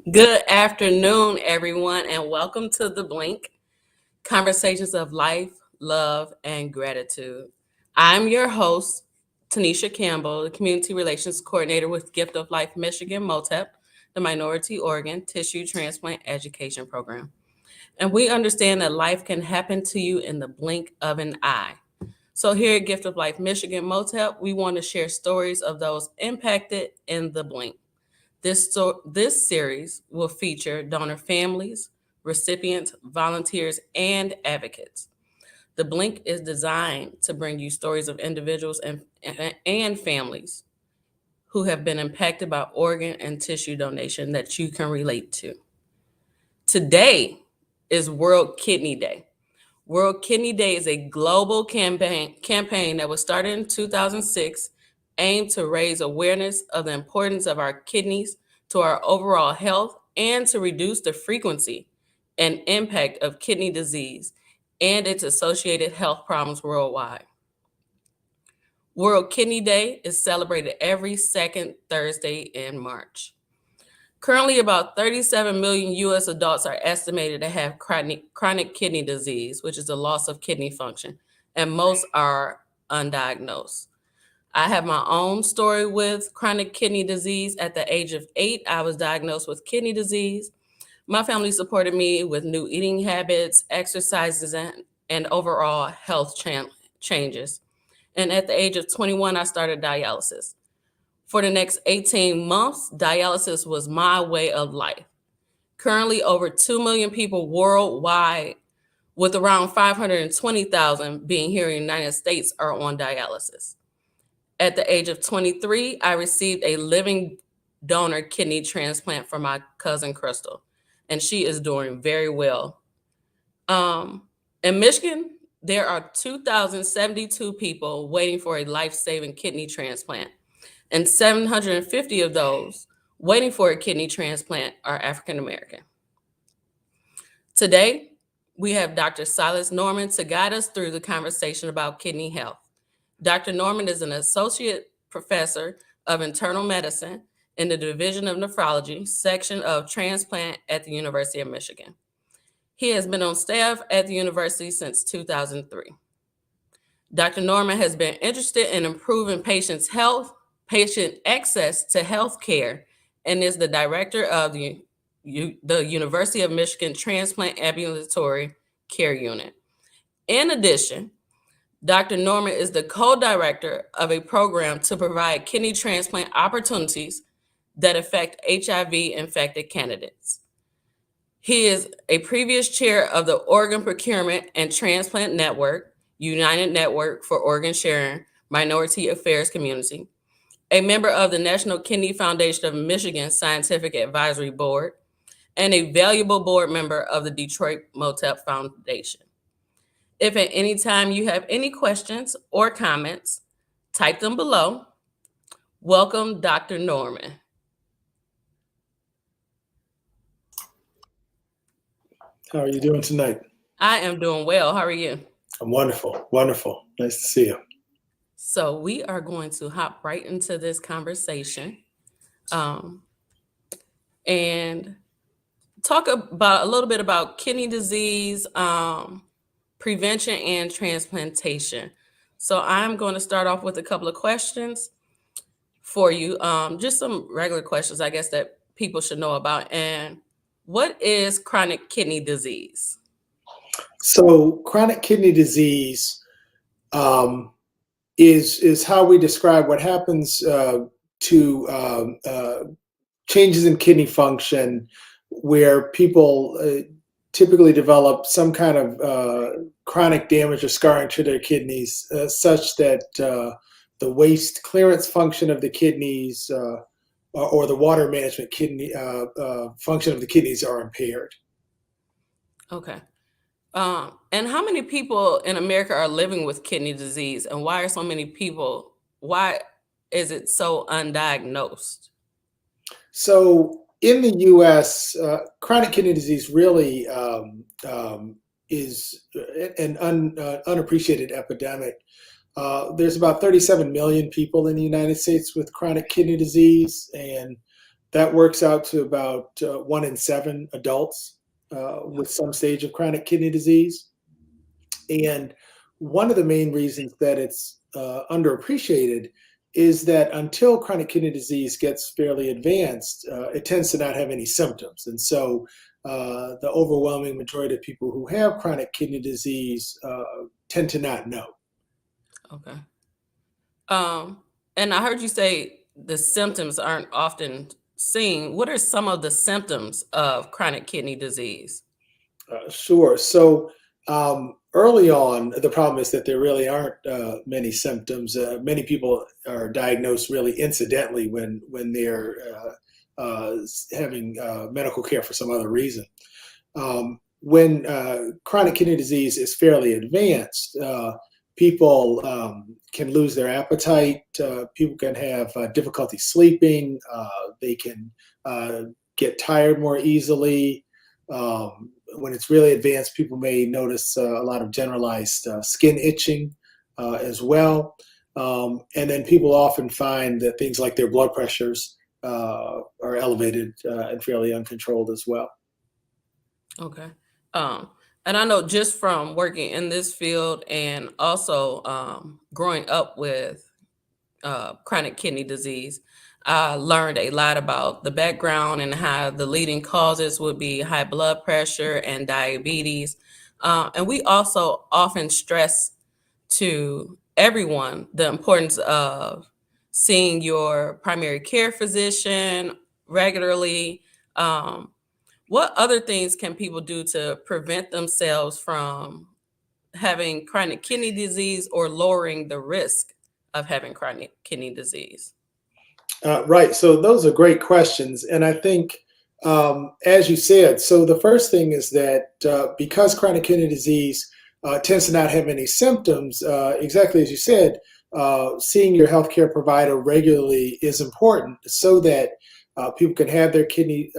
Good afternoon, everyone, and welcome to The Blink Conversations of Life, Love, and Gratitude. I'm your host, Tanisha Campbell, the Community Relations Coordinator with Gift of Life Michigan MOTEP, the Minority Organ Tissue Transplant Education Program. And we understand that life can happen to you in the blink of an eye. So, here at Gift of Life Michigan MOTEP, we want to share stories of those impacted in the blink. This series will feature donor families, recipients, volunteers, and advocates. The Blink is designed to bring you stories of individuals and families who have been impacted by organ and tissue donation that you can relate to. Today is World Kidney Day. World Kidney Day is a global campaign that was started in 2006, aimed to raise awareness of the importance of our kidneys to our overall health and to reduce the frequency and impact of kidney disease and its associated health problems worldwide. World Kidney Day is celebrated every second Thursday in March. Currently, about 37 million U.S. adults are estimated to have chronic kidney disease, which is a loss of kidney function, and most are undiagnosed. I have my own story with chronic kidney disease. At the age of 8, I was diagnosed with kidney disease. My family supported me with new eating habits, exercises, and overall health changes. And at the age of 21, I started dialysis. For the next 18 months, dialysis was my way of life. Currently, over 2 million people worldwide, with around 520,000 being here in the United States, are on dialysis. At the age of 23, I received a living donor kidney transplant from my cousin Crystal, and she is doing very well. In Michigan, there are 2,072 people waiting for a life-saving kidney transplant, and 750 of those waiting for a kidney transplant are African American. Today, we have Dr. Silas Norman to guide us through the conversation about kidney health. Dr. Norman is an associate professor of internal medicine in the Division of Nephrology, section of transplant at the University of Michigan. He has been on staff at the university since 2003. Dr. Norman has been interested in improving patients' health, patient access to health care, and is the director of the University of Michigan Transplant Ambulatory Care Unit. In addition, Dr. Norman is the co-director of a program to provide kidney transplant opportunities that affect HIV-infected candidates. He is a previous chair of the Organ Procurement and Transplant Network, United Network for Organ Sharing, Minority Affairs Community, a member of the National Kidney Foundation of Michigan Scientific Advisory Board, and a valuable board member of the Detroit MOTEP Foundation. If at any time you have any questions or comments, type them below. Welcome, Dr. Norman. How are you doing tonight? I am doing well. How are you? I'm wonderful. Wonderful. Nice to see you. So we are going to hop right into this conversation and talk about a little bit about kidney disease, prevention, and transplantation. So I'm going to start off with a couple of questions for you, just some regular questions, I guess, that people should know about. And what is chronic kidney disease? So, chronic kidney disease is how we describe what happens to changes in kidney function, where people typically develop some kind of chronic damage or scarring to their kidneys, such that the waste clearance function of the kidneys or the water management kidney function of the kidneys are impaired. Okay. And how many people in America are living with kidney disease, and why is it so undiagnosed? So in the U.S., chronic kidney disease really is an unappreciated epidemic. There's about 37 million people in the United States with chronic kidney disease, and That works out to about 1 in 7 adults with some stage of chronic kidney disease. And one of the main reasons that it's underappreciated is that until chronic kidney disease gets fairly advanced, it tends to not have any symptoms. And so the overwhelming majority of people who have chronic kidney disease tend to not know. Okay. Um, and I heard you say the symptoms aren't often seen. What are some of the symptoms of chronic kidney disease? Sure. So early on, the problem is that there really aren't many symptoms. Many people are diagnosed really incidentally when they're having medical care for some other reason. When chronic kidney disease is fairly advanced, people can lose their appetite. People can have difficulty sleeping. They can get tired more easily. When it's really advanced, people may notice a lot of generalized skin itching as well. And then people often find that things like their blood pressures are elevated and fairly uncontrolled as well. Okay. Um, and I know just from working in this field and also growing up with chronic kidney disease, I learned a lot about the background and how the leading causes would be high blood pressure and diabetes. And we also often stress to everyone the importance of seeing your primary care physician regularly. Um, what other things can people do to prevent themselves from having chronic kidney disease or lowering the risk of having chronic kidney disease? Right. So those are great questions. And I think, as you said, so the first thing is that because chronic kidney disease tends to not have any symptoms, exactly as you said, seeing your healthcare provider regularly is important so that people can have their kidney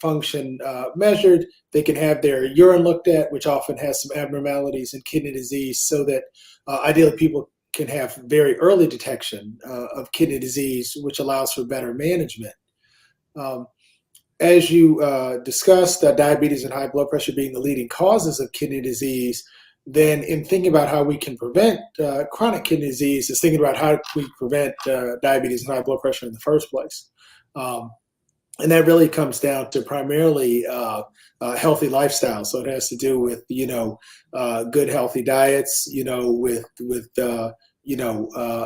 function measured. They can have their urine looked at, which often has some abnormalities in kidney disease, so that ideally people can have very early detection of kidney disease, which allows for better management. Um, as you discussed, diabetes and high blood pressure being the leading causes of kidney disease, then in thinking about how we can prevent chronic kidney disease is thinking about how we prevent diabetes and high blood pressure in the first place. Um, and that really comes down to primarily healthy lifestyle. So it has to do with good healthy diets,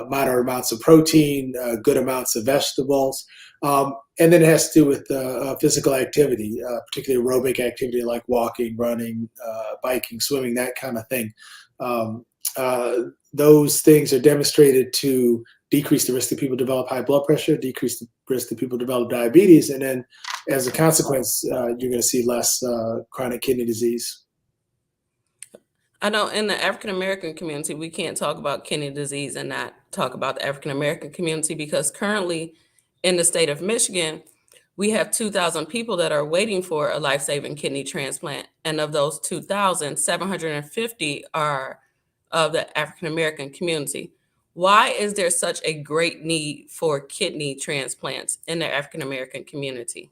moderate amounts of protein, good amounts of vegetables, and then it has to do with physical activity, particularly aerobic activity like walking, running, biking, swimming, that kind of thing. Um, those things are demonstrated to decrease the risk that people develop high blood pressure, decrease the risk that people develop diabetes, and then as a consequence, you're going to see less chronic kidney disease. I know in the African American community, we can't talk about kidney disease and not talk about the African American community because currently in the state of Michigan, we have 2,000 people that are waiting for a life saving kidney transplant. And of those 2,000, 750 are of the African American community. Why is there such a great need for kidney transplants in the African American community?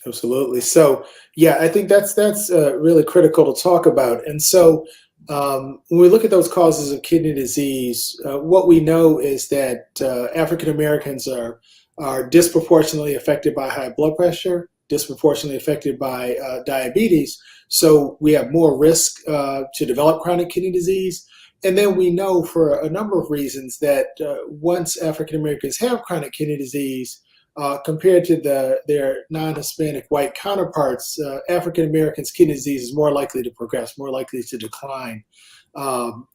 Absolutely. So, yeah, I think that's really critical to talk about. And so, when we look at those causes of kidney disease, what we know is that African Americans are disproportionately affected by high blood pressure, disproportionately affected by diabetes. So we have more risk to develop chronic kidney disease. And then we know for a number of reasons that once African Americans have chronic kidney disease, compared to their non-Hispanic white counterparts, African Americans' kidney disease is more likely to progress, more likely to decline than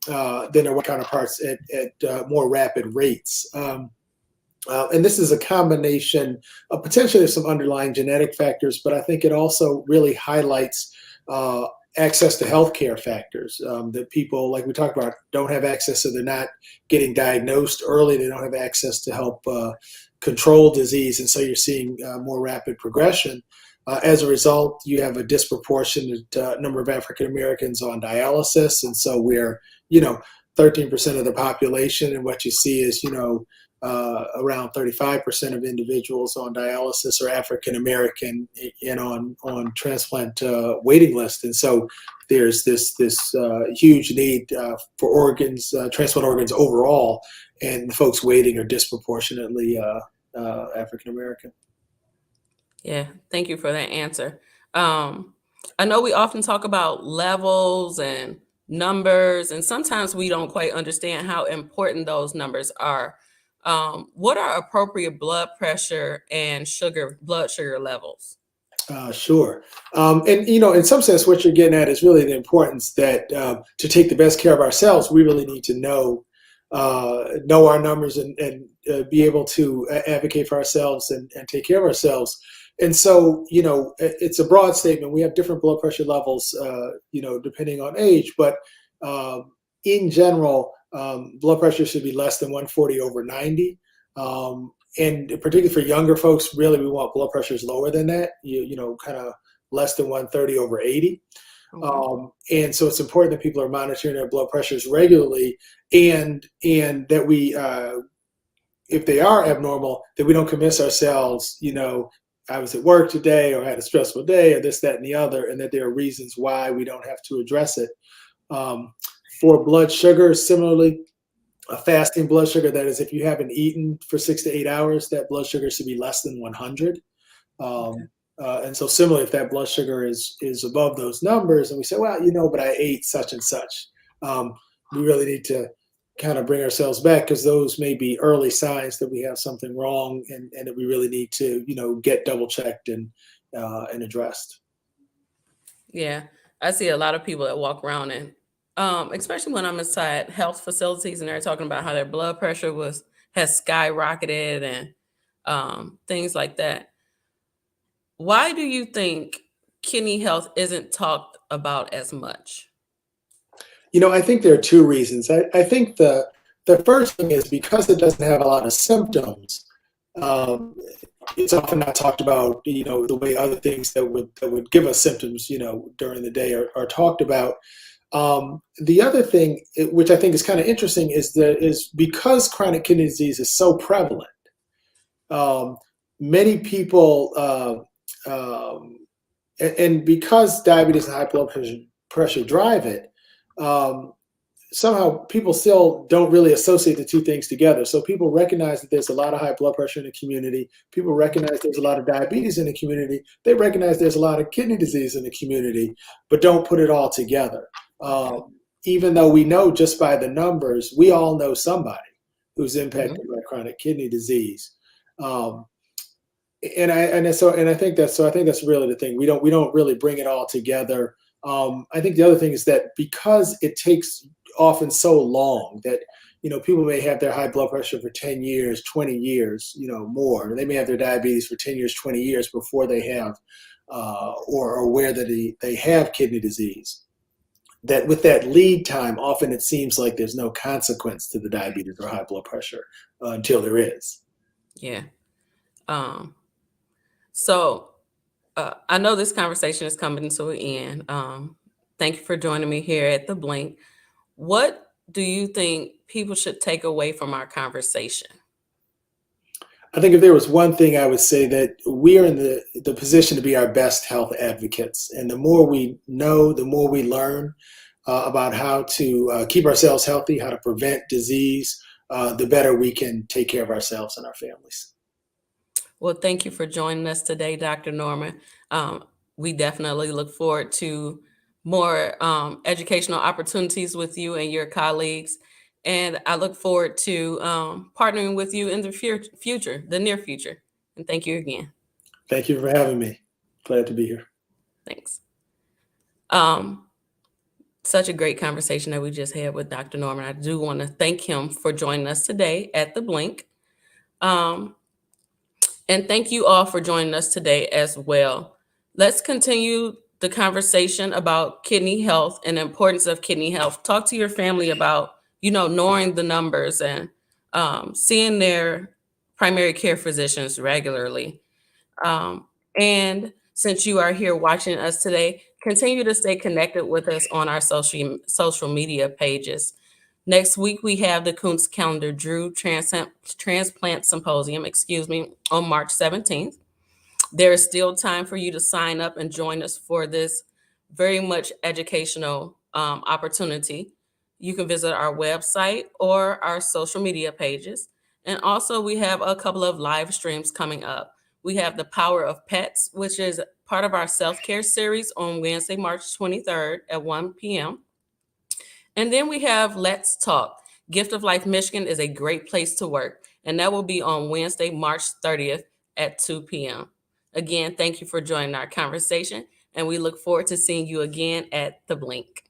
their white counterparts at more rapid rates. And this is a combination of potentially some underlying genetic factors, but I think it also really highlights access to healthcare factors that people, like we talked about, don't have access, so they're not getting diagnosed early. They don't have access to help control disease, and so you're seeing more rapid progression. As a result, you have a disproportionate number of African Americans on dialysis, and so we're 13% of the population, and what you see is around 35% of individuals on dialysis are African American and on transplant waiting list. And so there's this huge need for organs, transplant organs overall, and the folks waiting are disproportionately African American. Yeah, thank you for that answer. Um, I know we often talk about levels and numbers, and sometimes we don't quite understand how important those numbers are. What are appropriate blood pressure and blood sugar levels? Sure. And, in some sense, what you're getting at is really the importance that to take the best care of ourselves, we really need to know our numbers and be able to advocate for ourselves and take care of ourselves. And so, it's a broad statement. We have different blood pressure levels, depending on age, but in general, blood pressure should be less than 140 over 90. And particularly for younger folks, really we want blood pressures lower than that. Kind of less than 130 over 80. Okay. And so it's important that people are monitoring their blood pressures regularly, and that we, if they are abnormal, that we don't convince ourselves, I was at work today, or I had a stressful day, or this, that, and the other, and that there are reasons why we don't have to address it. Um, for blood sugar, similarly, a fasting blood sugar, that is, if you haven't eaten for 6 to 8 hours, that blood sugar should be less than 100. Okay. And so similarly, if that blood sugar is above those numbers, and we say, well, but I ate such and such, we really need to kind of bring ourselves back, because those may be early signs that we have something wrong, and that we really need to, get double checked and addressed. Yeah, I see a lot of people that walk around and, especially when I'm inside health facilities and they're talking about how their blood pressure has skyrocketed and things like that. Why do you think kidney health isn't talked about as much? I think there are two reasons. I think the first thing is because it doesn't have a lot of symptoms. Um, it's often not talked about, the way other things that would give us symptoms, during the day are talked about. The other thing, which I think is kind of interesting, is because chronic kidney disease is so prevalent. Um, Many people, and because diabetes and high blood pressure drive it, um, somehow people still don't really associate the two things together. So people recognize that there's a lot of high blood pressure in the community. People recognize there's a lot of diabetes in the community. They recognize there's a lot of kidney disease in the community, but don't put it all together. Even though we know just by the numbers, we all know somebody who's impacted by chronic kidney disease. Um, I think that's really the thing. We don't really bring it all together. I think the other thing is that because it takes often so long that people may have their high blood pressure for 10 years, 20 years, more. They may have their diabetes for 10 years, 20 years before they have or are aware that they have kidney disease. That with that lead time, often it seems like there's no consequence to the diabetes or high blood pressure until there is. Yeah. Um, so I know this conversation is coming to an end. Thank you for joining me here at the Blink. What do you think people should take away from our conversation? I think if there was one thing, I would say that we are in the position to be our best health advocates. And the more we know, the more we learn about how to keep ourselves healthy, how to prevent disease, the better we can take care of ourselves and our families. Well, thank you for joining us today, Dr. Norman. Um, we definitely look forward to more educational opportunities with you and your colleagues. And I look forward to partnering with you in the future, the near future. And thank you again. Thank you for having me. Glad to be here. Thanks. Um, Such a great conversation that we just had with Dr. Norman. I do want to thank him for joining us today at the Blink. Um, And thank you all for joining us today as well. Let's continue the conversation about kidney health and the importance of kidney health. Talk to your family about, knowing the numbers and seeing their primary care physicians regularly. Um, and since you are here watching us today, continue to stay connected with us on our social media pages. Next week, we have the Kuntz Calendar Drew Transplant Symposium, on March 17th. There is still time for you to sign up and join us for this very much educational opportunity. You can visit our website or our social media pages. And also, we have a couple of live streams coming up. We have The Power of Pets, which is part of our self care series on Wednesday, March 23rd at 1 p.m. And then we have Let's Talk. Gift of Life Michigan is a great place to work, and that will be on Wednesday, March 30th at 2 p.m. Again, thank you for joining our conversation, and we look forward to seeing you again at the Blink.